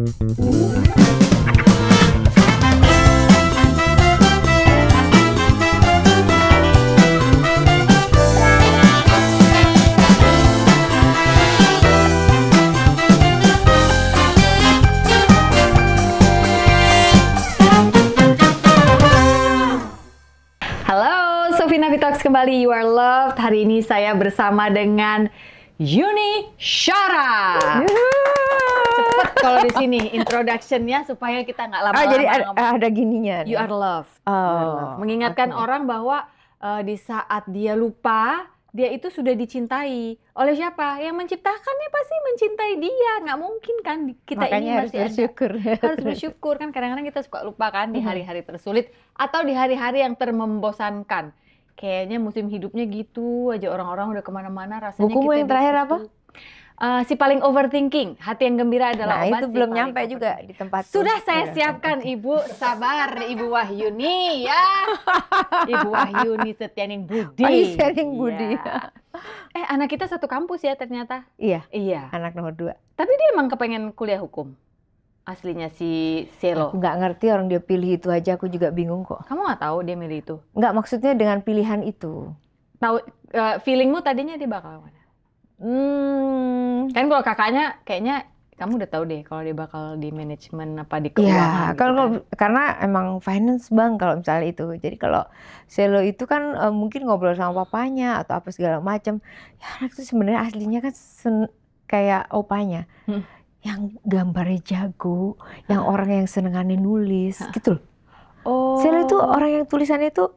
Halo, Sophie Navi Talks kembali, You Are Loved. Hari ini saya bersama dengan Yuni Syara. Cepet kalau di sini introduction-nya supaya kita nggak lama-lama. Jadi ada gininya. You Are Loved. Oh, Mengingatkan orang bahwa di saat dia lupa, dia itu sudah dicintai oleh siapa? Yang menciptakannya pasti mencintai dia. Nggak mungkin kan kita makanya ini harus masih bersyukur. harus bersyukur kan. Kadang-kadang kita suka lupa kan di hari-hari tersulit atau di hari-hari yang termembosankan. Kayaknya musim hidupnya gitu aja, orang-orang udah kemana-mana rasanya. Bukumu kita yang terakhir di situ. apa? Si paling overthinking, hati yang gembira adalah Nah obat. itu si belum paling nyampe juga overthinking. di tempat. Sudah saya siapkan, Ibu. Sabar, Ibu Wahyuni ya. Ibu Wahyuni Setianing Budi. Oh, Setianing Budi. Iya. Anak kita satu kampus ya ternyata. Iya. Iya. Anak nomor 2. Tapi dia emang kepengen kuliah hukum. Aslinya si Selo. Aku nggak ngerti orang dia pilih itu aja, aku juga bingung kok. Kamu nggak tahu dia milih itu? Nggak, maksudnya dengan pilihan itu. Tahu feelingmu tadinya dia bakal mana? Kan kalau kakaknya kayaknya kamu udah tahu deh kalau dia bakal di manajemen apa di keuangan. Iya, karena emang finance bang kalau misalnya itu. Jadi kalau Selo itu kan mungkin ngobrol sama papanya atau apa segala macam. Ya anak itu sebenarnya aslinya kan kayak opanya. Yang gambarnya jago, yang orang yang senengannya nulis, gitu loh. Oh. Selo itu orang yang tulisannya itu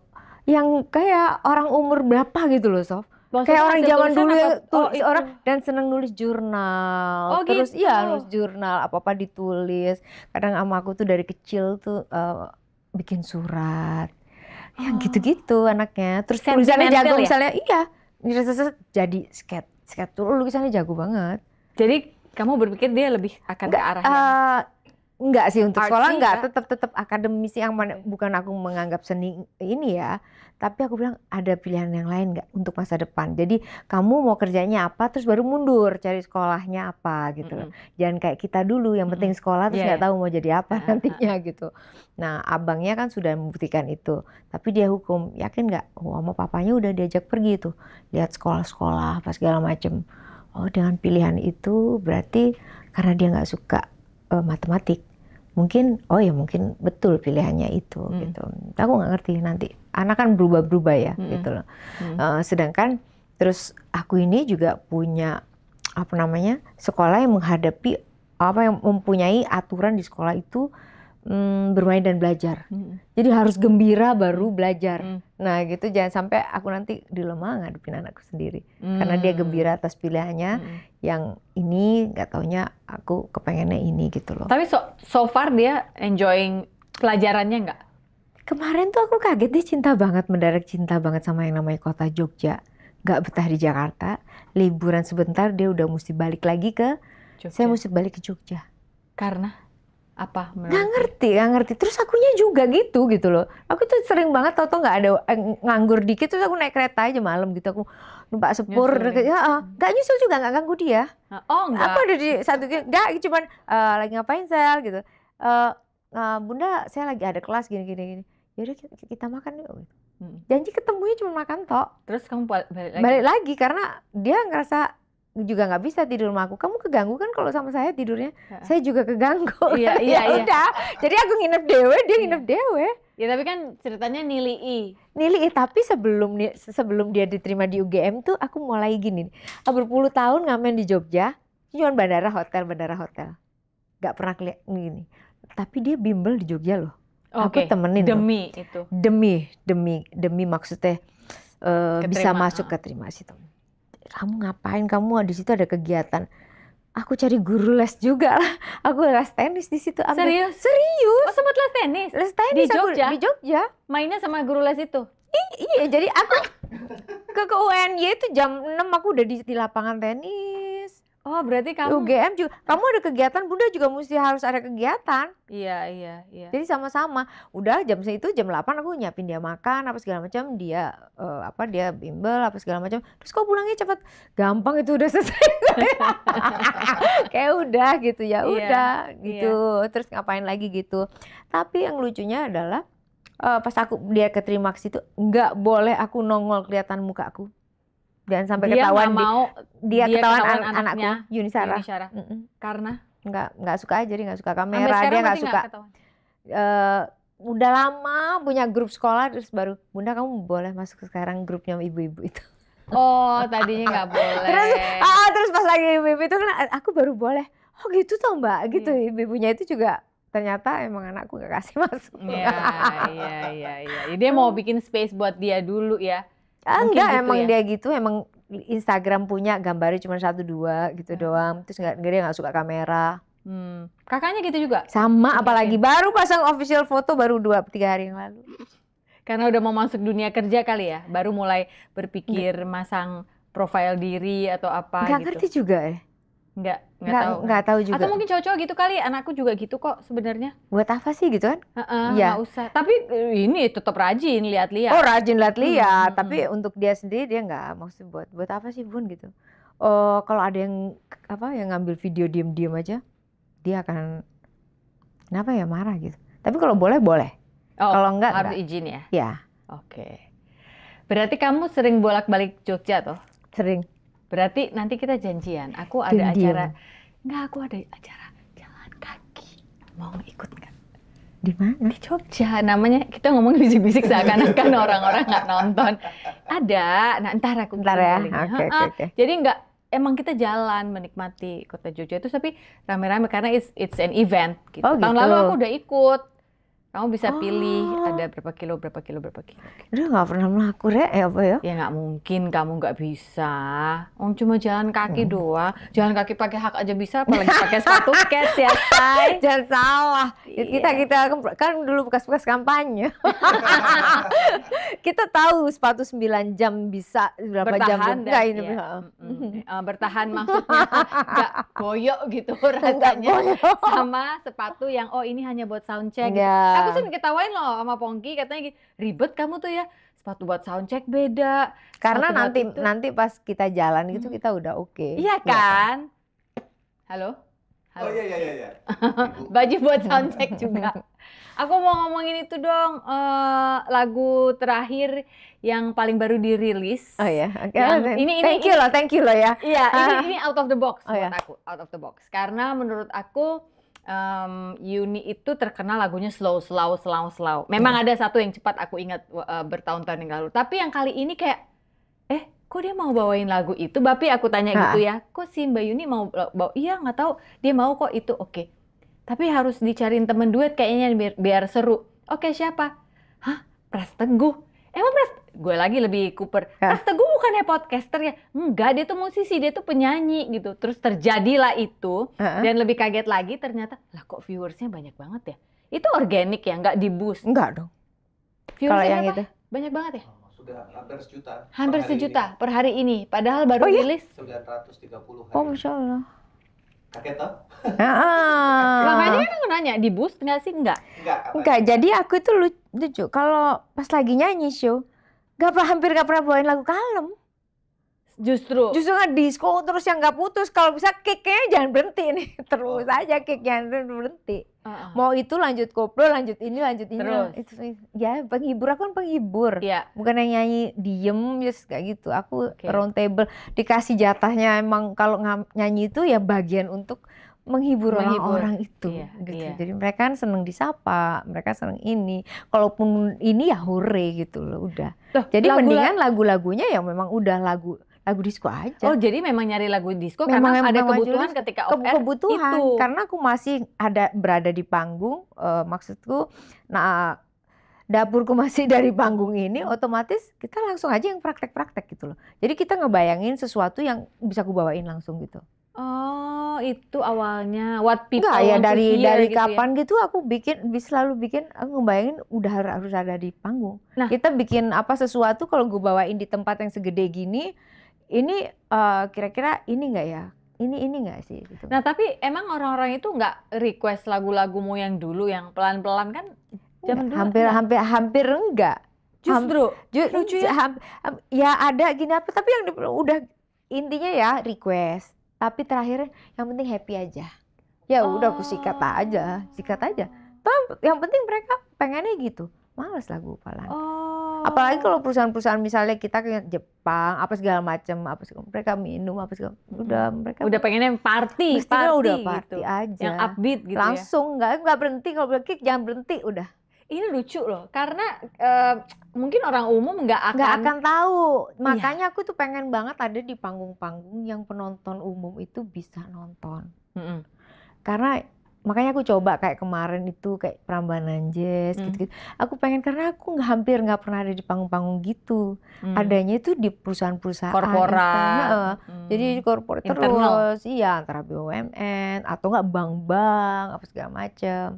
yang kayak orang umur berapa gitu loh, Sof. Maksudnya kayak orang zaman dulu yang itu. orang dan seneng nulis jurnal. Oh, Terus gitu. iya nulis jurnal, apa-apa ditulis. Kadang sama aku tuh dari kecil tuh bikin surat. Ya gitu-gitu anaknya. Terus tulisannya jago ya? misalnya, iya. Jadi skate tuh lukisannya jago banget. Jadi kamu berpikir dia lebih akan ke arahnya? Enggak sih, untuk sekolah enggak, enggak? tetap akademisi yang mana, bukan aku menganggap seni ini ya, tapi aku bilang ada pilihan yang lain enggak untuk masa depan. Jadi kamu mau kerjanya apa, terus baru mundur cari sekolahnya apa gitu loh. Jangan kayak kita dulu yang penting sekolah terus nggak tahu mau jadi apa nantinya gitu. Nah abangnya kan sudah membuktikan itu, tapi dia hukum, yakin nggak? Oh, sama papanya udah diajak pergi tuh, lihat sekolah-sekolah apa segala macem. Oh dengan pilihan itu berarti karena dia nggak suka matematik. Mungkin betul pilihannya itu gitu. Aku nggak ngerti nanti. Anak kan berubah-berubah ya gitu loh. Sedangkan terus aku ini juga punya sekolah yang menghadapi yang mempunyai aturan di sekolah itu bermain dan belajar. Jadi harus gembira baru belajar. Nah gitu, jangan sampai aku nanti dilema ngadepin anakku sendiri. Karena dia gembira atas pilihannya, yang ini nggak taunya aku kepengennya ini gitu loh. Tapi so far dia enjoying pelajarannya nggak? Kemarin tuh aku kaget, dia mendadak cinta banget sama yang namanya kota Jogja. Nggak betah di Jakarta, liburan sebentar dia udah mesti balik lagi ke Jogja. Saya mesti balik ke Jogja. Karena? Apa? Nggak ngerti. Terus akunya juga gitu loh. Aku tuh sering banget tau-tau nggak ada nganggur dikit, terus aku naik kereta aja malam gitu, aku numpak sepur. Nggak nyusul juga, nggak ganggu dia. Oh enggak. Aku ada di satu, nggak, cuman lagi ngapain Sel gitu. Bunda saya lagi ada kelas gini. Yaudah kita makan yuk. Janji ketemunya cuma makan tok. Terus kamu balik lagi karena dia ngerasa juga nggak bisa tidur sama aku. Kamu keganggu kan kalau sama saya tidurnya? Saya juga keganggu. Iya. Udah. Jadi aku nginep dewe, dia nginep dewe. Ya tapi kan ceritanya nilai tapi sebelum dia diterima di UGM tuh aku mulai gini. Berpuluh tahun ngamen di Jogja, cuma bandara hotel. Nggak pernah kelihatan gini. Tapi dia bimbel di Jogja loh. Aku temenin demi loh. Itu. Demi maksudnya bisa masuk keterima situ. Kamu ngapain? Kamu di situ ada kegiatan. Aku cari guru les juga lah. Aku les tenis di situ. Serius? Serius. Oh, sempat les tenis? Les tenis di Jogja? Di Jogja. Mainnya sama guru les itu? Iya, jadi aku ke UNY itu jam 6 aku udah di lapangan tenis. Oh, berarti kamu UGM juga, kamu ada kegiatan, Bunda juga mesti harus ada kegiatan. iya. Jadi sama-sama. Udah jam segitu, jam 8 aku nyiapin dia makan apa segala macam, dia dia bimbel apa segala macam. Terus kok pulangnya cepat. Gampang itu udah selesai. Kayak udah gitu ya, Iya, udah gitu. Terus ngapain lagi gitu. Tapi yang lucunya adalah pas dia keterima ke situ, nggak boleh aku nongol kelihatan muka aku. Jangan sampai dia ketahuan nggak mau dia ketahuan anaknya anakku Yuni Sarah. Karena Nggak suka aja, dia nggak suka sampai kamera, sekarang dia nggak berarti suka. ketahuan? Udah lama punya grup sekolah, terus baru Bunda kamu boleh masuk sekarang grupnya ibu-ibu itu. Oh, tadinya nggak boleh. Terus pas lagi ibu-ibu itu kan aku baru boleh. Oh gitu toh Mbak, gitu. Iya. Ibu-ibunya itu juga ternyata emang anakku nggak kasih masuk. Iya. Dia mau bikin space buat dia dulu ya. Mungkin Enggak, gitu emang ya? dia gitu, emang Instagram punya gambarnya cuma 1-2 gitu doang. Terus dia nggak suka kamera. Kakaknya gitu juga? Sama, Oke, apalagi baru pasang official foto baru 2-3 hari yang lalu. Karena udah mau masuk dunia kerja kali ya, baru mulai berpikir masang profil diri atau apa Nggak gitu. ngerti juga ya. Nggak tahu juga. Atau mungkin cowok-cowok gitu kali, anakku juga gitu kok sebenarnya. Buat apa sih gitu kan? Nggak usah. Tapi ini tetap rajin lihat-lihat. Oh, rajin lihat-lihat, tapi untuk dia sendiri dia nggak, maksudnya buat apa sih Bun gitu. Oh, kalau ada yang ngambil video diem-diem aja, dia akan kenapa ya marah gitu. Tapi kalau boleh. Oh, kalau enggak harus enggak. izin ya? Ya, Oke. Berarti kamu sering bolak-balik Jogja toh? sering. Berarti nanti kita janjian. Aku ada Diem-diem. acara. Enggak, aku ada acara jalan kaki. Mau ikut nggak? Di mana? Di Jogja. Namanya, kita ngomong bisik-bisik seakan-akan orang-orang nggak nonton. Ada. Nah, ntar aku Ntar ya. linknya. Oke. Jadi emang kita jalan menikmati kota Jogja itu, tapi rame-rame karena it's an event gitu. Oh, Tahun gitu. lalu aku udah ikut. Kamu bisa pilih ada berapa kilo. Udah nggak pernah melaku ya apa ya? Ya nggak mungkin kamu nggak bisa. Cuma jalan kaki doang. Jalan kaki pakai hak aja bisa, apalagi pakai sepatu kets ya, Say. Jangan salah. Iya. Kita kan dulu bekas-bekas kampanye. Kita tahu sepatu 9 jam bisa berapa Bertahan jam. dan Ini bertahan maksudnya nggak goyok gitu rasanya. Sama sepatu yang ini hanya buat sound check gitu. Aku sering ketawain loh sama Pongki, katanya ribet kamu tuh ya, sepatu buat sound check beda. Karena Sepatu nanti pas kita jalan gitu kita udah oke. Iya kan? Halo? Oh iya. Baju buat sound check juga. Aku mau ngomongin itu dong, lagu terakhir yang paling baru dirilis. Oh ya, oke. Ini Thank you loh ya. Iya, ini out of the box Oh, buat ya. aku, out of the box. Karena menurut aku Yuni itu terkenal lagunya slow. Memang ada satu yang cepat aku ingat bertahun-tahun yang lalu. Tapi yang kali ini kayak, kok dia mau bawain lagu itu? Bapi aku tanya gitu ya, kok si Mbak Yuni mau bawa? Iya nggak tahu, dia mau kok itu, oke. Tapi harus dicariin temen duet kayaknya biar seru. Oke, siapa? Hah? Pras Teguh. Emang gue lagi lebih Cooper. Pras Teguh bukannya podcaster ya? Enggak, dia tuh musisi, dia tuh penyanyi gitu. Terus terjadilah itu, dan lebih kaget lagi ternyata, lah kok viewersnya banyak banget ya? Itu organik ya, nggak di-boost? Enggak dong. Viewersnya Kalau yang berapa? itu Banyak banget ya? Sudah hampir sejuta. Hampir sejuta per hari ini. Padahal baru rilis 930 hari. Oh, Masya Allah. Kaget toh? Makanya kan aku nanya, di-boost nggak sih? Enggak. Enggak, jadi aku itu lucu. Kalau pas lagi nyanyi show, hampir nggak pernah bawain lagu kalem. Justru Justru disco terus yang nggak putus. Kalau bisa kick-nya jangan berhenti nih. Terus aja kick jangan berhenti. Mau itu lanjut koplo, lanjut ini. Terus? Itu ya penghibur, aku kan penghibur. Iya. Bukan yang nyanyi diem just kayak gitu. Aku Oke. round table dikasih jatahnya, emang kalau nyanyi itu ya bagian untuk menghibur orang-orang itu. Iya, Gitu. iya. Jadi mereka kan seneng disapa, mereka seneng ini. Kalaupun ini ya hore gitu loh, udah. Loh, Jadi lagu- mendingan lagu-lagunya yang memang udah lagu disco aja. Oh, jadi memang nyari lagu disco Memang karena ada maju kebutuhan disco. ketika off air Kebutuhan itu. karena aku masih berada di panggung, maksudku dapurku masih dari panggung ini, otomatis kita langsung aja yang praktek-praktek gitu loh. Jadi kita ngebayangin sesuatu yang bisa aku bawain langsung gitu. Oh, itu awalnya what people Enggak ya, want to dari hear gitu kapan gitu aku selalu bikin, aku ngebayangin udah harus ada di panggung. Nah. Kita bikin sesuatu kalau gue bawain di tempat yang segede gini, ini kira-kira ini enggak ya? ini nggak sih gitu. Nah, tapi emang orang-orang itu nggak request lagu-lagumu yang dulu yang pelan-pelan kan? Zaman dulu Hampir enggak. Justru Lucu ya. Ya ada gini apa, tapi yang udah intinya ya request. Tapi terakhirnya yang penting happy aja. Ya udah aku sikat aja. Yang penting mereka pengennya gitu. Males lagu pelan. Apalagi kalau perusahaan-perusahaan misalnya kita ke Jepang apa segala macam, mereka minum apa segala, udah pengennya party udah gitu. party aja. Yang upbeat gitu langsung ya. nggak berhenti, kalau kick jangan berhenti udah. Ini lucu loh, karena mungkin orang umum nggak akan tahu. Makanya aku tuh pengen banget ada di panggung-panggung yang penonton umum itu bisa nonton. Karena makanya aku coba kayak kemarin itu kayak Prambanan Jazz gitu-gitu. Aku pengen, karena aku hampir nggak pernah ada di panggung-panggung gitu. Adanya itu di perusahaan-perusahaan korporat. Jadi di korporat terus, iya, antara BUMN atau nggak bank-bank apa segala macam.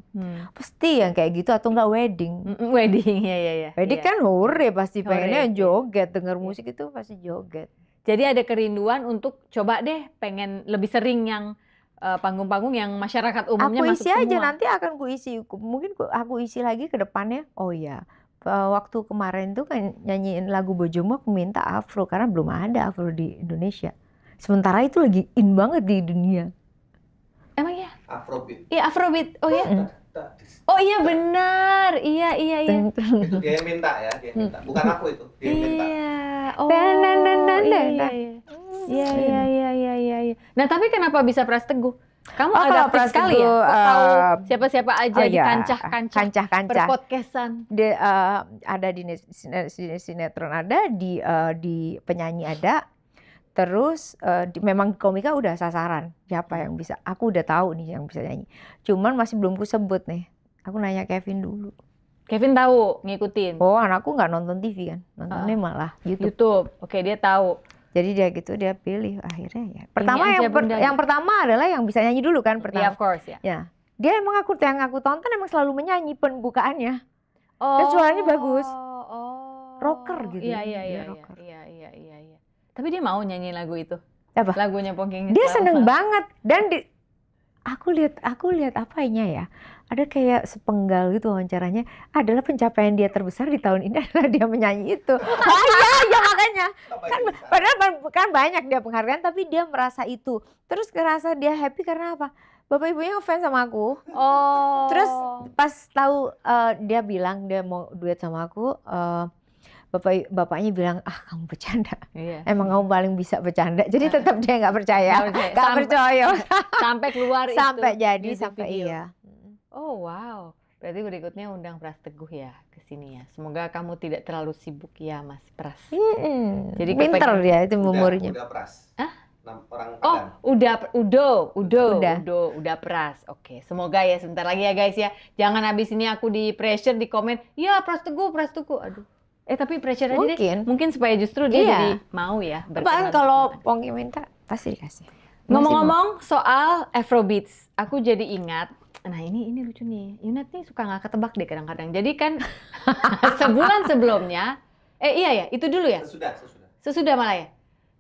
Pasti yang kayak gitu, atau nggak wedding. Wedding, ya. Wedding kan hore pasti pengennya joget, denger musik itu pasti joget. Jadi ada kerinduan untuk coba deh pengen lebih sering yang panggung-panggung yang masyarakat umumnya masuk semua. Aku isi aja, nanti akan kuisi. Mungkin aku isi lagi ke depannya. Oh iya, waktu kemarin tuh kan nyanyiin lagu Bojomu, aku minta Afro karena belum ada Afro di Indonesia. Sementara itu lagi in banget di dunia. Emang ya? Afrobeat. Iya, Afrobeat. Oh ya? Oh iya benar. Iya. Itu dia yang minta ya, dia minta. Bukan aku itu, dia yang minta. Iya. Nah, tapi kenapa bisa Pras Teguh? Kamu adaptif sekali ya? Tahu siapa-siapa aja di kancah-kancah perpodcastan. Ada di sinetron, ada di penyanyi ada. Terus memang komika udah sasaran siapa yang bisa. Aku udah tahu nih yang bisa nyanyi. Cuman masih belum kusebut nih. Aku nanya Kevin dulu. Kevin tahu, ngikutin. Oh, anakku nggak nonton TV kan, nontonnya malah YouTube. Oke, dia tahu. Jadi dia gitu, dia pilih akhirnya ya. Pertama yang pertama adalah yang bisa nyanyi dulu kan pertama. Yeah, of course ya. Ya. Dia emang yang aku tonton emang selalu menyanyi pembukaannya. Dan suaranya bagus. Rocker gitu. Iya. Tapi dia mau nyanyi lagu itu. Apa? Lagunya Pongking. Dia seneng banget dan aku lihat apanya ya. Ada kayak sepenggal gitu wawancaranya, adalah pencapaian dia terbesar di tahun ini adalah dia menyanyi itu. Iya makanya. Padahal kan banyak dia penghargaan, tapi dia merasa itu. Terus ngerasa dia happy karena apa? Bapak ibunya ngefans sama aku. Terus pas tahu dia bilang dia mau duet sama aku, bapaknya bilang, kamu bercanda. Emang kamu paling bisa bercanda. Jadi tetap dia nggak percaya. Nggak percaya. Sampai keluar sampai itu. Jadi sampai iya. Oh wow. Berarti berikutnya undang Pras Teguh ya ke sini ya. Semoga kamu tidak terlalu sibuk ya Mas Pras. Jadi pinter dia itu memorinya. Udah Pras. Orang udah Pras. Oke, semoga ya sebentar lagi ya guys ya. Jangan habis ini aku di pressure di komen, ya Pras Teguh. Aduh. Tapi pressure aja mungkin supaya justru dia jadi mau ya. Bahkan kalau Pongki minta pasti dikasih. Ngomong-ngomong soal Afrobeats, aku jadi ingat. Nah ini lucu nih. Yunat nih suka nggak ketebak deh kadang-kadang. Jadi kan sebulan sebelumnya, iya ya itu dulu ya. Sesudah malah ya.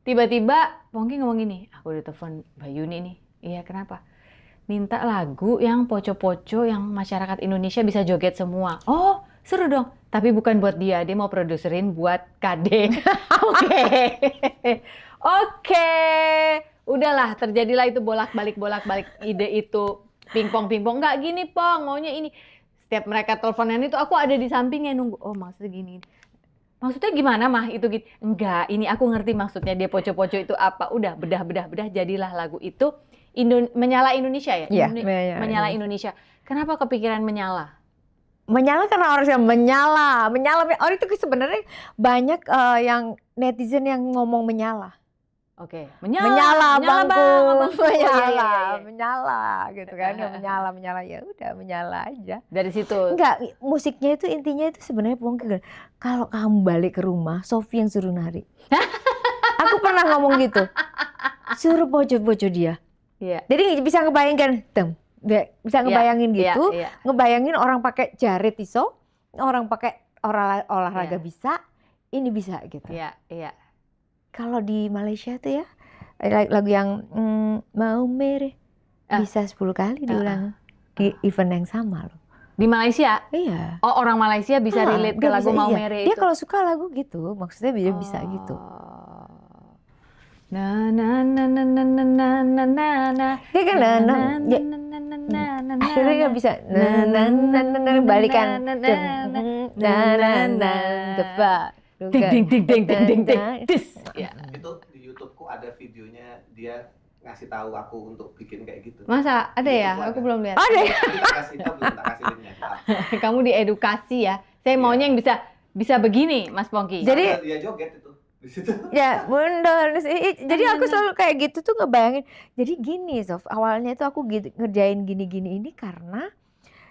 Tiba-tiba Pongki ngomong gini, aku udah telepon Mbak Yuni nih. Iya kenapa? Minta lagu yang poco-poco yang masyarakat Indonesia bisa joget semua. Oh seru dong. Tapi bukan buat dia mau produserin buat KD. Oke. Udahlah, terjadilah itu bolak-balik ide itu. Pingpong. Enggak gini, Pong. Maunya ini. Setiap mereka teleponan itu, aku ada di sampingnya nunggu. Oh, maksudnya gini. Maksudnya gimana, Mah? Itu gitu. Enggak, ini aku ngerti maksudnya dia poco-poco itu apa. Udah, bedah. Jadilah lagu itu Menyala Indonesia ya? Iya, Menyala Indonesia. Kenapa kepikiran menyala? Menyala karena orang yang menyala. Orang itu sebenarnya banyak yang netizen yang ngomong menyala. Oke, menyala bangku, menyala gitu kan, menyala ya udah menyala aja. Dari situ. Enggak, musiknya itu intinya itu sebenarnya Pongki. Kalau kamu balik ke rumah, Sofi yang suruh nari. Aku pernah ngomong gitu, suruh poco-poco dia. Iya. Jadi bisa ngebayangkan, bisa ngebayangin gitu, ngebayangin orang pakai jarit iso, orang pakai olahraga bisa, ini bisa gitu. Iya. Kalau di Malaysia tuh ya, lagu yang mau mere Ah. bisa 10 kali diulang di event yang sama loh. Di Malaysia? Iya. Oh, orang Malaysia bisa relate ke Dia lagu bisa, Mau iya. Mere Dia itu? kalau suka lagu gitu, maksudnya dia bisa gitu. Na na na na na na na na na na. Dia kan akhirnya dia bisa balikan Ding ding ding ding ding ding ding. Dis. Ya. Itu di YouTubeku ada videonya dia ngasih tahu aku untuk bikin kayak gitu. Masa ada ya? Itu Aku ada. belum lihat. Ada ya? Kita kasih, kita belum tak kasih linknya. Maaf. Kamu diedukasi ya. Saya maunya yang bisa begini, Mas Pongki. Jadi- Sambil dia joget itu di situ. Ya mundur. Jadi aku selalu kayak gitu tuh ngebayangin. Jadi gini Sof, awalnya itu aku ngerjain gini-gini ini karena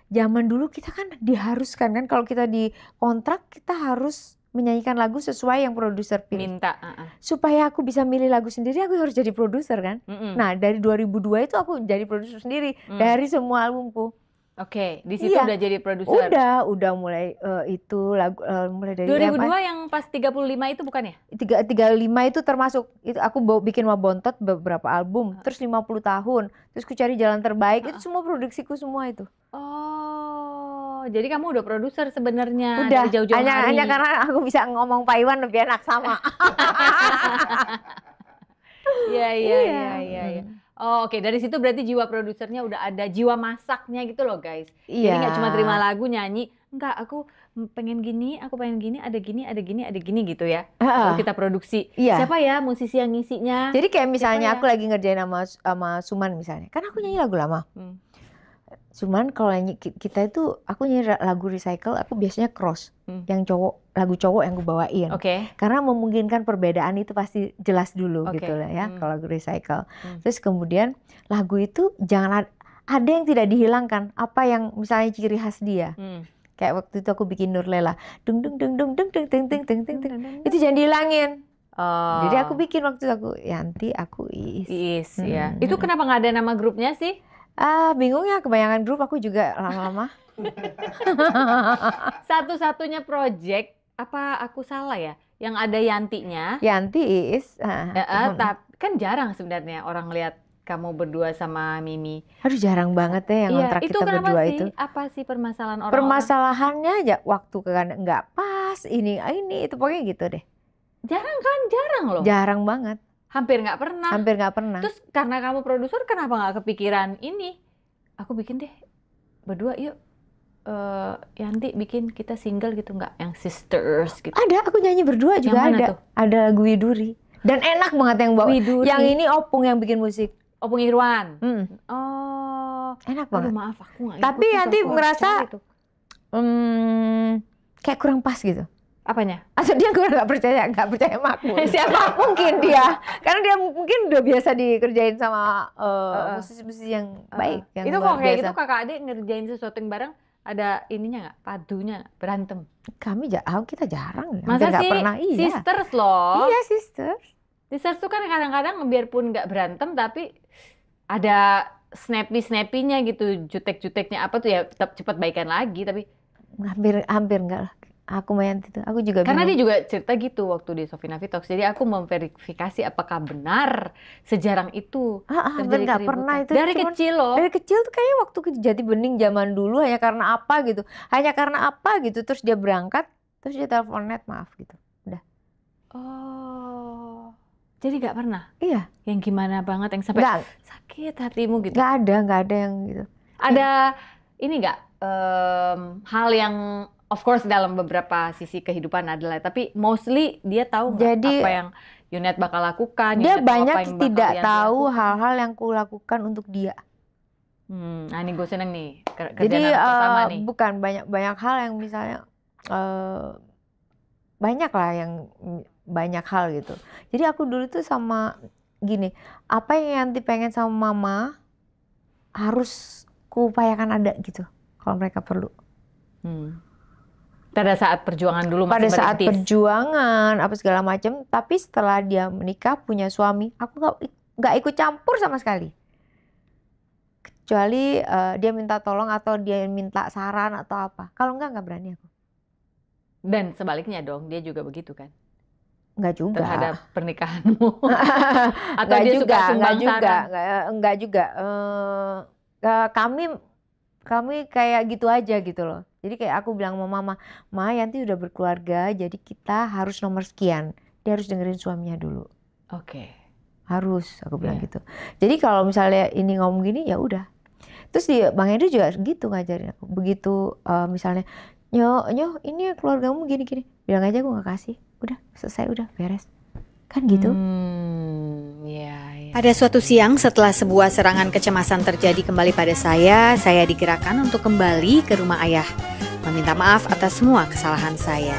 zaman dulu kita kan diharuskan kan kalau kita di kontrak kita harus menyanyikan lagu sesuai yang produser pilih. Minta. Supaya aku bisa milih lagu sendiri aku harus jadi produser kan. Mm-mm. Nah dari 2002 itu aku jadi produser sendiri dari semua albumku. Oke, di situ Iya. udah jadi produser. Udah mulai itu lagu mulai dari 2002 yang pas 35 itu bukan ya? 35 itu termasuk itu aku bikin Mabontot beberapa album terus 50 tahun terus ku cari jalan terbaik itu semua produksiku semua itu Oh, jadi kamu udah produser sebenarnya udah dari jauh-jauh hari. hanya karena aku bisa ngomong Pak Iwan lebih enak sama. Iya. Oh, oke. Dari situ berarti jiwa produsernya udah ada, jiwa masaknya gitu loh, guys. Jadi Iya. nggak cuma terima lagu nyanyi, enggak, aku pengen gini, ada gini gitu ya. Lalu kita produksi. Iya. Siapa ya musisi yang ngisinya? Jadi kayak misalnya Siapa ya? aku lagi ngerjain sama Suman misalnya kan aku nyanyi lagu lama. Cuman kalau nyanyi kita itu aku nyanyi lagu recycle aku biasanya cross yang lagu cowok yang gue bawain. Oke. Karena memungkinkan perbedaan itu pasti jelas dulu Oke. gitu lah ya kalau lagu recycle. Terus kemudian lagu itu jangan ada yang tidak dihilangkan apa yang misalnya ciri khas dia. Kayak waktu itu aku bikin Nurlela dung dung dung dung dung dung dung dung dung dung dung. Itu jangan dihilangin. Oh. Jadi aku bikin waktu itu aku Yanti aku Iis. Ya. Itu kenapa nggak ada nama grupnya sih? Bingung ya kebanyakan grup aku juga lama-lama. Satu-satunya project apa aku salah ya? Yang ada Yantinya. Yanti Iis. Tapi kan jarang sebenarnya orang lihat kamu berdua sama Mimi. Aduh jarang banget ya yang kontrak itu kita kenapa berdua sih? itu. Apa sih permasalahan orang-orang? Permasalahannya aja waktu kan nggak pas ini itu pokoknya gitu deh. Jarang loh. Jarang banget. Hampir nggak pernah. Hampir nggak pernah. Terus karena kamu produser kenapa nggak kepikiran ini? Aku bikin deh berdua yuk. Yanti bikin kita single gitu nggak? Yang sisters gitu. Ada aku nyanyi berdua juga Yang mana ada. tuh? Ada lagu Widuri. Dan enak banget yang bawa. Widuri. Yang ini Opung yang bikin musik. Opung Irwan. Oh. Enak Aduh banget. maaf aku nggak Tapi ngikutin, Yanti aku harus ngerasa cari tuh. Kayak kurang pas gitu. Apanya? Atau dia nggak percaya sama aku. Siapa? Mungkin dia, karena dia mungkin udah biasa dikerjain sama musisi-musisi yang baik. Yang Itu luar kok kayak biasa. gitu kakak adik ngerjain sesuatu yang bareng ada ininya nggak? Padunya nggak? Berantem? Kita jarang. Masa nggak sih? pernah. Iya. Sisters loh. Iya sister. Sisters tuh kan kadang-kadang biarpun nggak berantem tapi ada snappy-snappy-nya gitu, jutek-juteknya apa tuh ya tetap cepat baikan lagi tapi Hampir enggak lah. Aku Mayanti tuh, aku juga karena bingung. dia juga cerita gitu waktu di Sofina Vitox. Jadi aku memverifikasi apakah benar sejarang itu Hampir terjadi nggak keributan. pernah itu. Dari Cuman kecil loh. Dari kecil tuh kayaknya waktu ke Jati Bening zaman dulu hanya karena apa gitu. Terus dia berangkat, terus dia telepon net maaf gitu. Udah. Oh. Jadi nggak pernah? Iya. Yang gimana banget yang sampai Nggak sakit hatimu gitu? nggak ada yang gitu. Ada ini nggak hal yang of course dalam beberapa sisi kehidupan adalah, tapi mostly dia tahu nggak Jadi, apa yang Yunet bakal lakukan? Dia Yunet tahu apa banyak yang bakal tidak Yanti tahu lakukan? hal-hal yang kulakukan untuk dia. Nah ini gue seneng nih Jadi kerjaan aku pertama nih. bukan banyak hal yang misalnya banyak lah yang banyak hal gitu. Jadi aku dulu tuh sama gini, apa yang Yanti pengen sama mama harus kuupayakan ada gitu kalau mereka perlu. Pada saat perjuangan dulu masih Pada saat merintis. perjuangan apa segala macam, tapi setelah dia menikah punya suami, aku nggak ikut campur sama sekali. Kecuali dia minta tolong atau dia minta saran atau apa. Kalau nggak berani aku. Dan sebaliknya dong, dia juga begitu kan? Enggak juga. terhadap pernikahanmu? Atau Enggak dia juga, suka enggak sumbang juga, saran? enggak juga. Kami kayak gitu aja gitu loh. Jadi kayak aku bilang sama mama, Ma Yanti udah berkeluarga, jadi kita harus nomor sekian. Dia harus dengerin suaminya dulu. Oke. Harus, aku bilang Iya. gitu. Jadi kalau misalnya ini ngomong gini, ya udah. Terus Bang Henry juga gitu ngajarin aku. Begitu misalnya, Nyo, ini keluargamu gini-gini. Bilang aja aku nggak kasih. Udah, selesai, udah, beres. Kan gitu. Iya. Pada suatu siang setelah sebuah serangan kecemasan terjadi kembali pada saya digerakkan untuk kembali ke rumah ayah, meminta maaf atas semua kesalahan saya.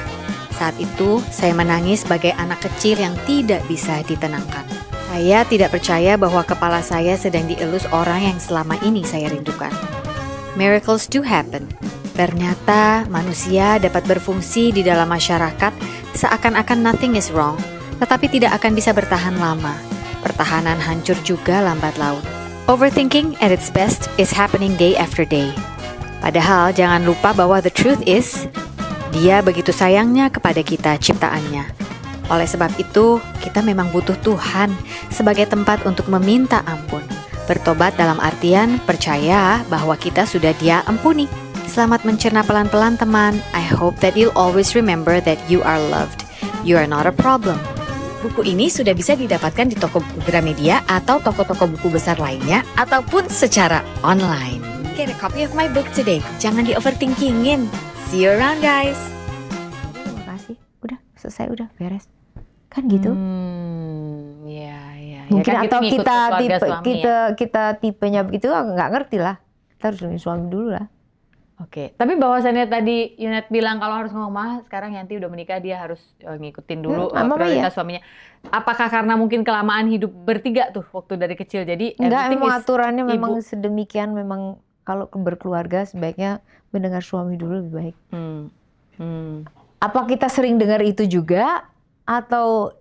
Saat itu, saya menangis sebagai anak kecil yang tidak bisa ditenangkan. Saya tidak percaya bahwa kepala saya sedang dielus orang yang selama ini saya rindukan. Miracles do happen. Ternyata manusia dapat berfungsi di dalam masyarakat seakan-akan nothing is wrong, tetapi tidak akan bisa bertahan lama. Pertahanan hancur juga lambat laun. Overthinking at its best is happening day after day. Padahal jangan lupa bahwa the truth is, Dia begitu sayangnya kepada kita ciptaannya. Oleh sebab itu, kita memang butuh Tuhan sebagai tempat untuk meminta ampun. Bertobat dalam artian percaya bahwa kita sudah Dia ampuni. Selamat mencerna pelan-pelan teman. I hope that you'll always remember that you are loved. You are not a problem. Buku ini sudah bisa didapatkan di toko buku Gramedia atau toko-toko buku besar lainnya ataupun secara online. Get a copy of my book today. Jangan di-overthinkingin. See you around guys. Terima kasih. Udah, selesai, udah, beres. Kan gitu. Iya. Mungkin Ya kan atau ngikut kita keluarga tipe suami ya. kita tipenya begitu nggak ngerti lah. Kita harus dengerin suami dulu lah. Oke, tapi bahwasannya tadi Yunet bilang kalau harus ngomong, "Mah, sekarang Yanti udah menikah, dia harus ngikutin dulu Mama prioritas iya. suaminya." Apakah karena mungkin kelamaan hidup bertiga tuh waktu dari kecil, jadi Enggak, everything emang is aturannya ibu. memang sedemikian. Memang kalau berkeluarga sebaiknya mendengar suami dulu lebih baik. Apa kita sering dengar itu juga atau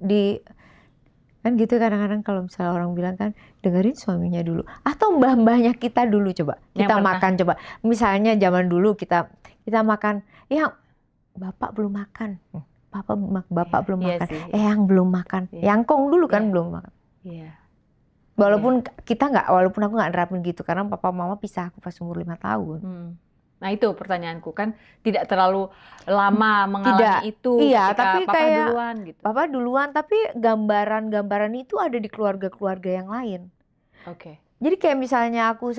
kan gitu kadang-kadang kalau misalnya orang bilang kan dengerin suaminya dulu atau mbah-mbahnya kita dulu coba Yang kita pernah. makan coba misalnya zaman dulu kita makan ya bapak belum makan bapak belum Iya makan sih. yang belum makan Iya. yang kong dulu kan Iya. belum makan Iya. walaupun aku nggak nerapin gitu karena papa mama pisah aku pas umur 5 tahun. Nah itu pertanyaanku kan tidak terlalu lama mengalami Tidak. itu Iya, ketika tapi papa kayak duluan gitu. Papa duluan, tapi gambaran-gambaran itu ada di keluarga-keluarga yang lain. Oke. Jadi kayak misalnya aku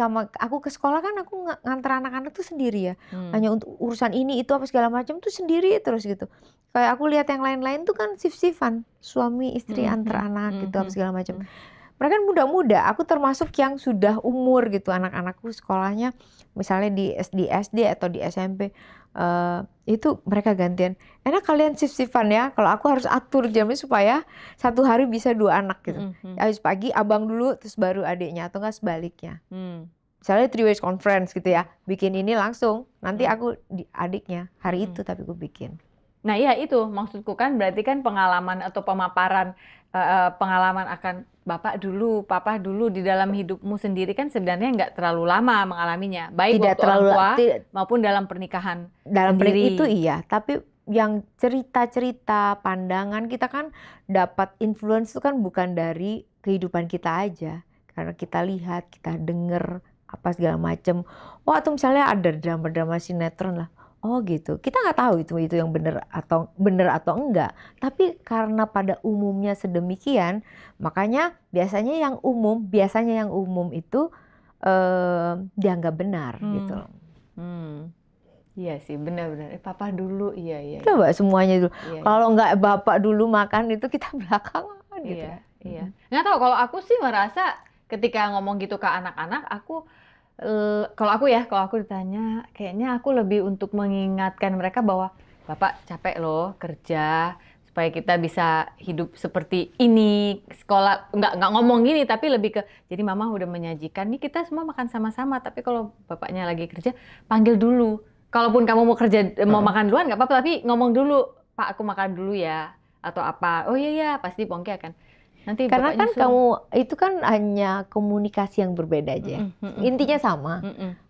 ke sekolah kan aku nganter anak-anak tuh sendiri ya. Hanya untuk urusan ini itu apa segala macam tuh sendiri terus gitu. Kayak aku lihat yang lain-lain tuh kan sif-sifan, suami istri antar anak gitu apa segala macam. Mereka kan muda-muda, aku termasuk yang sudah umur gitu anak-anakku sekolahnya misalnya di SD atau di SMP itu mereka gantian. Enak kalian sif-sifan ya. Kalau aku harus atur jamnya supaya satu hari bisa 2 anak gitu. Habis pagi abang dulu terus baru adiknya atau enggak sebaliknya. Misalnya 3 ways conference gitu ya. Bikin ini langsung. Nanti aku di adiknya hari itu tapi aku bikin. Nah ya itu maksudku kan berarti kan pengalaman atau pemaparan pengalaman akan bapak dulu, papa dulu di dalam hidupmu sendiri kan sebenarnya nggak terlalu lama mengalaminya, baik Tidak waktu terlalu orang tua maupun dalam pernikahan dalam sendiri. itu iya, tapi yang cerita-cerita pandangan kita kan dapat influence itu kan bukan dari kehidupan kita aja, karena kita lihat, kita denger apa segala macam. Oh atau misalnya ada drama-drama sinetron lah. Oh gitu, kita nggak tahu itu yang benar atau enggak. Tapi karena pada umumnya sedemikian, makanya biasanya yang umum itu dianggap benar gitu. Iya sih, benar-benar. Papa dulu, iya. Coba semuanya dulu. Iya. Kalau nggak bapak dulu makan itu kita belakangan gitu. Iya. Nggak tahu kalau aku sih merasa ketika ngomong gitu ke anak-anak, kalau aku ditanya, kayaknya aku lebih untuk mengingatkan mereka bahwa Bapak capek loh kerja supaya kita bisa hidup seperti ini, sekolah nggak ngomong gini tapi lebih ke jadi mama udah menyajikan nih kita semua makan sama-sama tapi kalau bapaknya lagi kerja panggil dulu. Kalaupun kamu mau kerja mau makan duluan nggak apa-apa tapi ngomong dulu, Pak aku makan dulu ya atau apa. Oh iya pasti Pongki akan nanti karena kan nyusul. kamu itu kan hanya komunikasi yang berbeda aja. Intinya sama.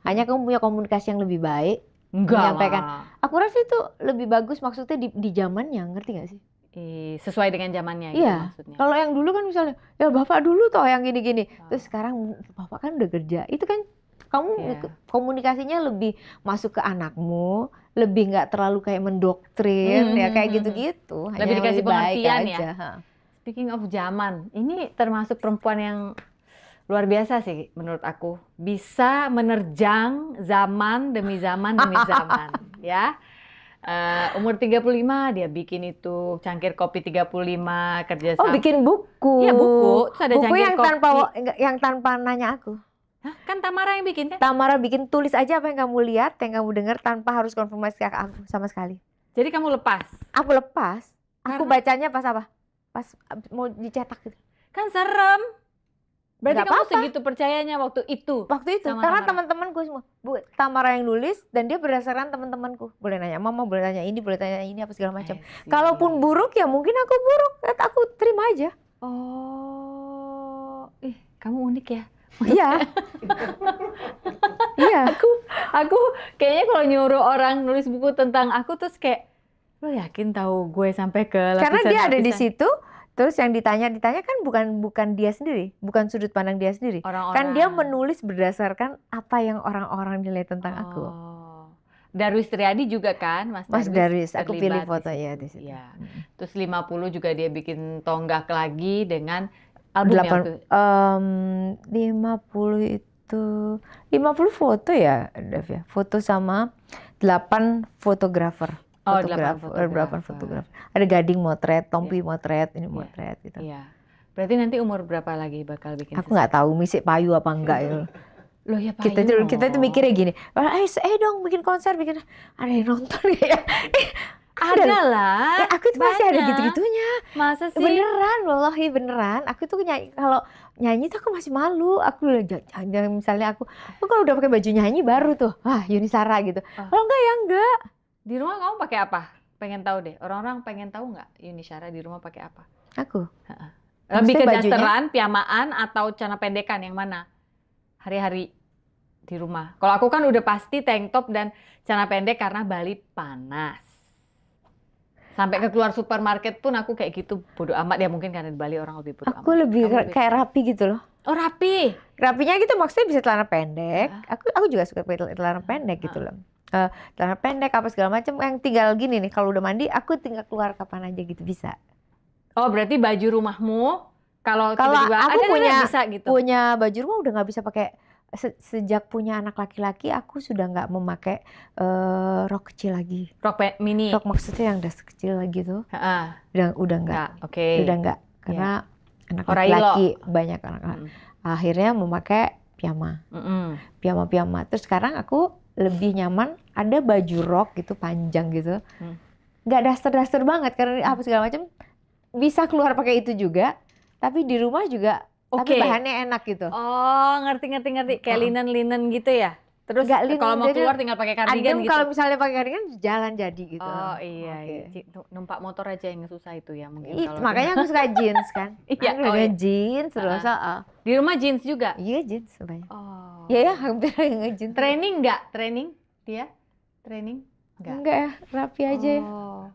Hanya kamu punya komunikasi yang lebih baik. Enggak menyampaikan. lah. Aku rasa itu lebih bagus maksudnya di zamannya, ngerti gak sih? sesuai dengan zamannya gitu Iya. maksudnya. Kalau yang dulu kan misalnya, ya bapak dulu toh yang gini-gini. Terus sekarang bapak kan udah kerja. Itu kan kamu Iya. komunikasinya lebih masuk ke anakmu, lebih nggak terlalu kayak mendoktrin ya kayak gitu-gitu. Hanya Lebih yang dikasih baik pengertian ya. aja. Ha. Speaking of zaman, ini termasuk perempuan yang luar biasa sih menurut aku. Bisa menerjang zaman demi zaman demi zaman ya. Umur 35 dia bikin itu cangkir kopi 35 kerja Oh, sama. bikin buku. Iya, buku. Terus ada Buku cangkir kopi. yang tanpa nanya aku. Hah, kan Tamara yang bikin kan? Tamara bikin, tulis aja apa yang kamu lihat, yang kamu dengar tanpa harus konfirmasi ke aku sama sekali. Jadi kamu lepas. Aku lepas. Aku Karena- bacanya pas apa? Pas mau dicetak gitu. Kan serem. Berarti Nggak kamu apa-apa. segitu percayanya waktu itu. Waktu itu Sama karena Tamara. teman-temanku semua, Tamara yang nulis dan dia berdasarkan teman-temanku. Boleh nanya mama, boleh tanya ini, boleh tanya ini apa segala macam. I see. Kalaupun buruk ya mungkin aku buruk, aku terima aja. Oh, kamu unik ya. Iya. Iya. Aku kayaknya kalau nyuruh orang nulis buku tentang aku terus kayak, lo yakin tahu gue sampai ke lapisan-lapisan? Karena dia ada di situ, terus yang ditanya kan bukan dia sendiri, bukan sudut pandang dia sendiri. Orang-orang. Kan dia menulis berdasarkan apa yang orang-orang nilai tentang aku. Darwis Triadi juga kan, Mas Darwis, aku terlibat pilih di fotonya situ. di situ. Iya. Terus 50 juga dia bikin tonggak lagi dengan album yang tuh. 50 itu 50 foto ya, Dev ya. Foto sama 8 fotografer. Oh, 8 fotografer. Ada Gading motret, Tompi motret, ini motret gitu. Iya. Berarti nanti umur berapa lagi bakal bikin Aku nggak tahu misik payu apa enggak ya. Loh ya Pak. Kita itu mikirnya gini, dong bikin konser, bikin ada yang nonton ya. Ada lah. Aku tuh masih ada banyak. gitu-gitunya. Masa sih? Beneran, wallahi beneran. Aku tuh kalau nyanyi tuh aku masih malu. Aku misalnya aku kalau udah pakai baju nyanyi baru tuh, Yuni Shara gitu. Kalau enggak ya enggak. Di rumah kamu pakai apa? Pengen tahu deh. Orang-orang pengen tahu nggak Yuni Shara di rumah pakai apa? Aku. Lebih ke Maksudnya bajunya? dasteran, pijamaan, atau celana pendekan yang mana? Hari-hari di rumah. Kalau aku kan udah pasti tank top dan celana pendek karena Bali panas. Sampai ke keluar supermarket pun aku kayak gitu bodo amat ya, mungkin karena di Bali orang lebih bodo amat. Aku lebih Kamu kayak rapi gitu loh. Oh, rapi. Rapinya gitu maksudnya bisa celana pendek. Aku juga suka pakai celana pendek gitu loh. Celana pendek apa segala macam, yang tinggal gini nih, kalau udah mandi aku tinggal keluar kapan aja gitu bisa. Oh, berarti baju rumahmu kalau Kalau tiba-tiba aku ada bisa gitu. punya baju rumah udah nggak bisa pakai. Sejak punya anak laki-laki aku sudah nggak memakai rok kecil lagi. Rok mini. Rok maksudnya yang udah sekecil lagi tuh. Udah nggak. Oke. Udah nggak karena anak Horailo. laki-laki banyak anak. Akhirnya memakai piyama. Piyama. Terus sekarang aku lebih nyaman ada baju rok gitu panjang gitu. Nggak daster-daster banget karena apa segala macam. Bisa keluar pakai itu juga, tapi di rumah juga tapi bahannya enak gitu. Oh, ngerti. Kayak linen gitu ya? Terus Nggak linen, kalau mau jadi keluar tinggal pakai kardigan adem, gitu? kalau misalnya pakai kardigan jalan jadi gitu. Oh iya, Oke. numpak motor aja yang susah itu ya mungkin. Makanya aku suka jeans kan. Iya, Aku suka jeans terus. Di rumah jeans juga? Iya jeans sebanyak. Oh. Iya hampir nge-jeans. Training nggak? Training? Dia? Training? Enggak ya, rapi aja ya. Oh.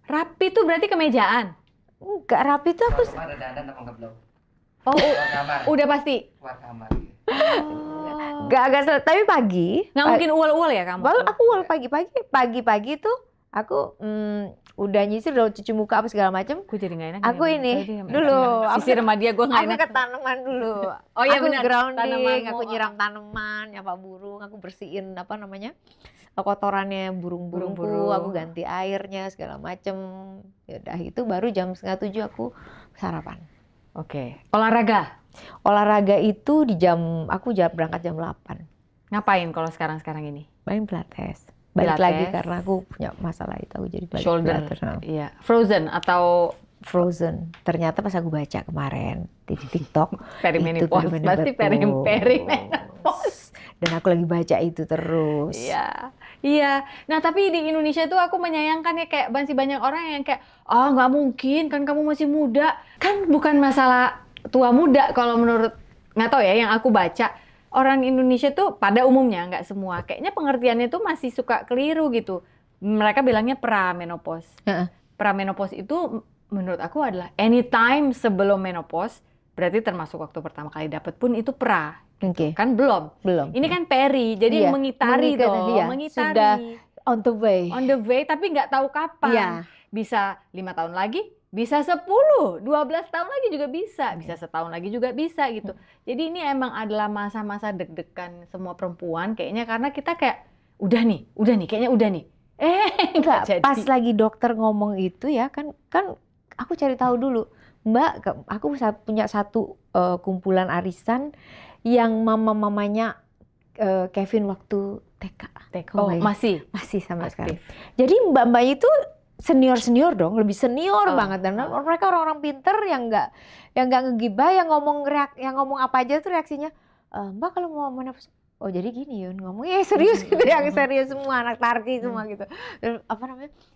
Rapi tuh berarti kemejaan? Enggak, rapi tuh aku Kamar ada dandan apa enggak belum? Oh, Keluar kamar. udah pasti? Keluar kamar. Oh. agak tapi pagi. Nggak mungkin ual-ual ya kamu? Aku ual pagi-pagi tuh aku udah nyisir, udah cuci muka apa segala macam. Aku jadi nggak enak. Aku nih, ini Tadi dulu. sisi remaja gue nggak Aku enak. ke tanaman dulu. Oh iya aku benar. grounding, Tanamanmu. aku nyiram tanaman, nyapa burung, aku bersihin apa namanya kotorannya burung-burungku, Burung-burung. aku ganti airnya segala macem. Ya udah itu baru jam 6:30 aku sarapan. Oke. Olahraga? Olahraga itu aku berangkat jam 8. Ngapain kalau sekarang ini? Main pilates. Balik Pilates. lagi karena aku punya masalah itu, aku jadi balik Shoulder. pilates. Iya. Frozen atau Frozen. Ternyata pas aku baca kemarin di TikTok perimenopause? Pasti perimenopause. Dan aku lagi baca itu terus. Iya. Iya. Nah tapi di Indonesia tuh aku menyayangkan ya, kayak masih banyak orang yang kayak, nggak mungkin kan kamu masih muda. Kan bukan masalah tua muda kalau menurut, nggak tahu ya yang aku baca. Orang Indonesia tuh pada umumnya, nggak semua, kayaknya pengertiannya tuh masih suka keliru gitu. Mereka bilangnya pramenopause. Pramenopause itu menurut aku adalah anytime sebelum menopause, berarti termasuk waktu pertama kali dapat pun itu pra. Oke. Kan belum. Ini kan peri, jadi Iya, mengitari toh, iya, mengitari. sudah on the way. On the way, tapi nggak tahu kapan. Iya. Bisa 5 tahun lagi, bisa 10, 12 tahun lagi juga bisa setahun lagi juga bisa gitu. Jadi ini emang adalah masa-masa deg-degan semua perempuan kayaknya, karena kita kayak udah nih, kayaknya udah nih. Enggak, jadi. pas lagi dokter ngomong itu ya kan aku cari tahu dulu. Mbak, aku punya satu kumpulan arisan yang mamanya Kevin waktu TK. Oh, masih sampai aktif. sekarang. Jadi mbak-mbak itu senior dong, lebih senior banget, dan mereka orang-orang pinter yang nggak ngegibah, yang ngomong apa aja tuh reaksinya, Mbak kalau mau menopause, oh jadi gini Yun ngomongnya serius gitu, yang serius semua, anak tarki semua gitu, dan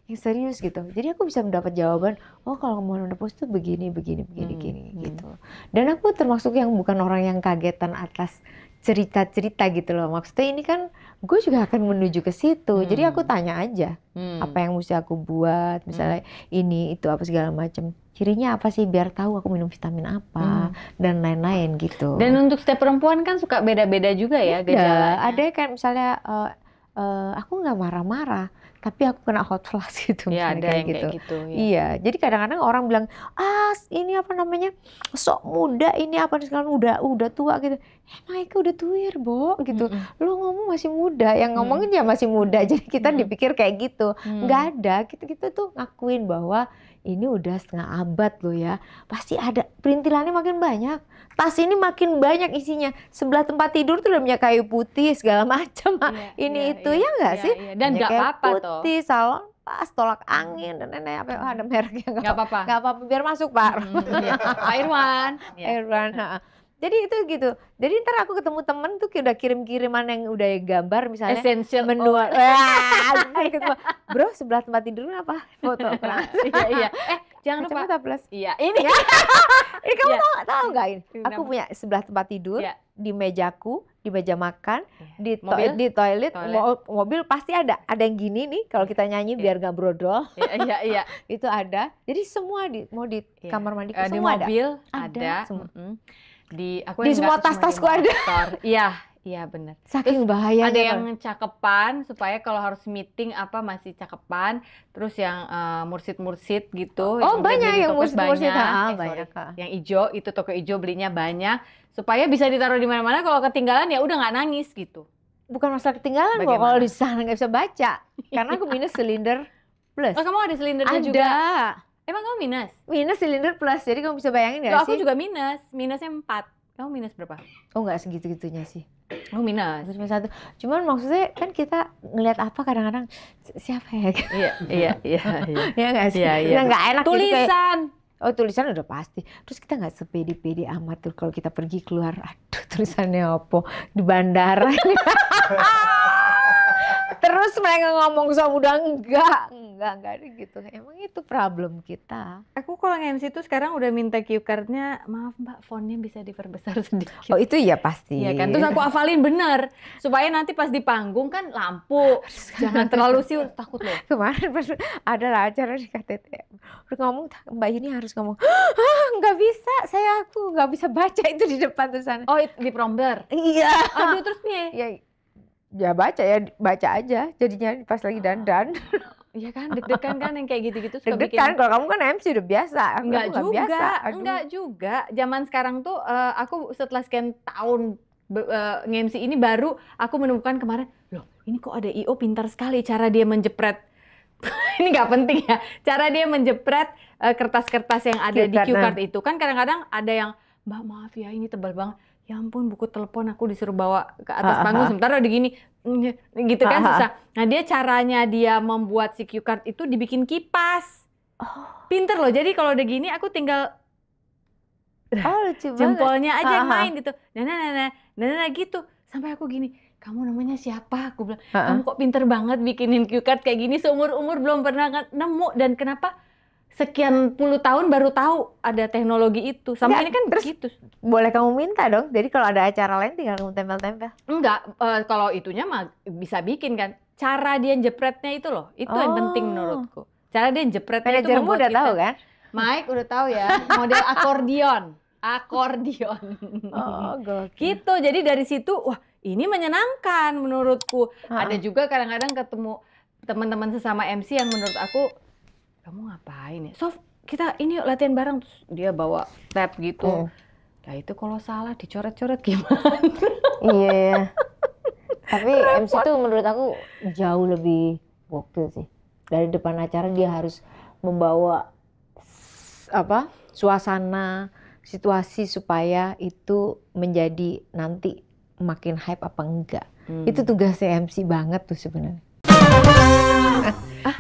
yang serius gitu. Jadi aku bisa mendapat jawaban, oh kalau mau menopause tuh begini gitu. Dan aku termasuk yang bukan orang yang kagetan atas cerita-cerita gitu loh. Maksudnya ini kan gue juga akan menuju ke situ. Jadi aku tanya aja apa yang mesti aku buat, misalnya ini itu apa segala macam. Cirinya apa sih biar tahu aku minum vitamin apa dan lain-lain gitu. Dan untuk setiap perempuan kan suka beda-beda juga ya gejalanya. Ada kan misalnya aku nggak marah-marah, tapi aku kena hot flash gitu. Ya, ada yang gitu. kayak gitu. Ya. Iya, jadi kadang-kadang orang bilang, ini apa namanya, sok muda, ini apa sekarang udah tua gitu. Maika udah tuir, Bo, gitu. Lo ngomong masih muda, yang ngomongin ya masih muda. Jadi kita dipikir kayak gitu. Nggak ada, kita tuh ngakuin bahwa ini udah setengah abad loh ya. Pasti ada, perintilannya makin banyak. Tas ini makin banyak isinya. Sebelah tempat tidur tuh udah minyak kayu putih, segala macam. Itu ya nggak sih? Dan nggak apa-apa toh. Putih, salon pas, tolak angin, dan lain-lain. Ada mereknya. Nggak apa-apa. Nggak apa-apa, biar masuk Pak. Pak Irwan. Irwan. Jadi itu gitu. Jadi ntar aku ketemu temen tuh udah kirim-kiriman yang udah gambar misalnya. Essential menu. Bro, sebelah tempat tidur apa? Foto. Iya. Jangan lupa. Plus. Iya, ini. Ini kamu tahu nggak ini? Aku punya sebelah tempat tidur, di mejaku, di meja makan, di toilet, mobil pasti ada yang gini nih kalau kita nyanyi biar nggak brodol. Iya. Itu ada. Jadi semua mau di kamar mandi di semua mobil ada. Semua. Di semua tas-tasku ada. Iya benar. Saking bahayanya. Ada yang cakepan supaya kalau harus meeting apa masih cakepan. Terus yang mursid-mursid gitu. Oh banyak yang mursid-mursid. Banyak. Yang hijau itu toko hijau belinya banyak supaya bisa ditaruh di mana-mana. Kalau ketinggalan ya udah nggak nangis gitu. Bukan masalah ketinggalan kok, kalau di sana nggak bisa baca. Karena aku minus silinder plus. Oh kamu ada silindernya juga? Ada. Emang kamu minus? Minus silinder plus, jadi kamu bisa bayangin nggak sih? Aku juga minus, minusnya 4. Kamu minus berapa? Oh nggak segitu-gitunya sih. Oh minus. Minus 1. Cuman maksudnya kan kita ngelihat apa kadang-kadang siapa ya? Iya. Ya nggak sih? Iya. Nggak enak. Tulisan. Oh tulisan udah pasti. Terus kita nggak sepede-pede amat tuh kalau kita pergi keluar. Aduh tulisannya apa? Di bandara. Terus mereka ngomong sama udah enggak ada gitu. Emang itu problem kita. Aku kalau nge-MC itu sekarang udah minta cue card-nya, maaf Mbak, fontnya bisa diperbesar sedikit. Oh itu ya pasti. Iya kan, terus aku hafalin bener. Supaya nanti pas di panggung kan lampu. Jangan terlalu siul, takut loh. Kemarin pas ada acara di KTT. Udah ngomong, Mbak ini harus ngomong, nggak bisa, aku nggak bisa baca itu di depan tulisannya. Oh di prompter? Iya. Aduh terus piye? Ya baca aja jadinya pas lagi dandan. Iya kan, deg-degan kan yang kayak gitu-gitu. Deg-degan, kalau kamu kan MC udah biasa. Enggak juga. Zaman sekarang tuh aku setelah sekian tahun nge-MC ini baru aku menemukan kemarin, loh ini kok ada I.O pintar sekali cara dia menjepret. Ini nggak penting ya. Cara dia menjepret kertas-kertas yang ada di cue card itu. Kan kadang-kadang ada yang, Mbak maaf ya ini tebal banget. Ya ampun buku telepon aku disuruh bawa ke atas panggung sementara udah gini gitu kan susah. Nah caranya dia membuat si cue card itu dibikin kipas. Pinter loh, jadi kalau udah gini aku tinggal jempolnya aja yang main gitu. Nah gitu. Sampai aku gini, kamu namanya siapa? Aku bilang, kamu kok pinter banget bikinin cue card kayak gini, seumur-umur belum pernah nemu. Dan kenapa sekian puluh tahun baru tahu ada teknologi itu. Sampai ini kan begitu. Boleh kamu minta dong. Jadi kalau ada acara lain tinggal kamu tempel-tempel. Enggak, kalau itunya mah bisa bikin kan. Cara dia jepretnya itu loh, itu yang penting menurutku. Cara dia jepretnya itu Manajermu membuat udah kita, tahu kan? Mike udah tahu ya, model akordion. Oh, gokil. Gitu. Jadi dari situ, wah ini menyenangkan menurutku. Ada juga kadang-kadang ketemu teman-teman sesama MC yang menurut aku, kamu ngapain ya? Sof, kita ini yuk latihan bareng. Terus dia bawa tab gitu. Nah itu kalau salah dicoret-coret gimana? Iya. Tapi MC tuh menurut aku jauh lebih gokil sih. Dari depan acara dia harus membawa suasana, situasi supaya itu menjadi nanti makin hype apa enggak. Itu tugasnya MC banget tuh sebenarnya.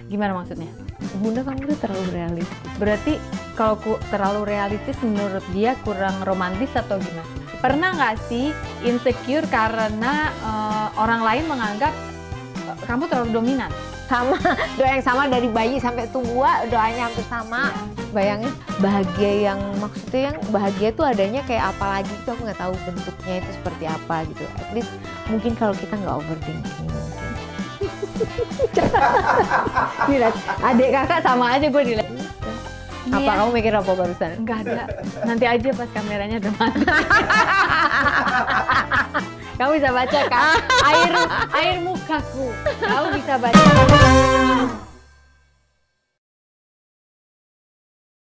Gimana maksudnya? Bunda, kamu tuh terlalu realistis. Berarti kalau terlalu realistis menurut dia kurang romantis atau gimana? Pernah nggak sih insecure karena orang lain menganggap kamu terlalu dominan? Sama, doa yang sama dari bayi sampai tua, doanya hampir sama. Bayangin bahagia yang maksudnya yang bahagia tuh adanya kayak apa lagi tuh aku nggak tahu bentuknya itu seperti apa gitu. At least mungkin kalau kita nggak overthinking. Dilihat, adik kakak sama aja gue dilihat. Apa kamu mikir apa barusan? Enggak ada. Nanti aja pas kameranya udah mati. Kamu bisa baca kan? Air mukaku. Kamu bisa baca.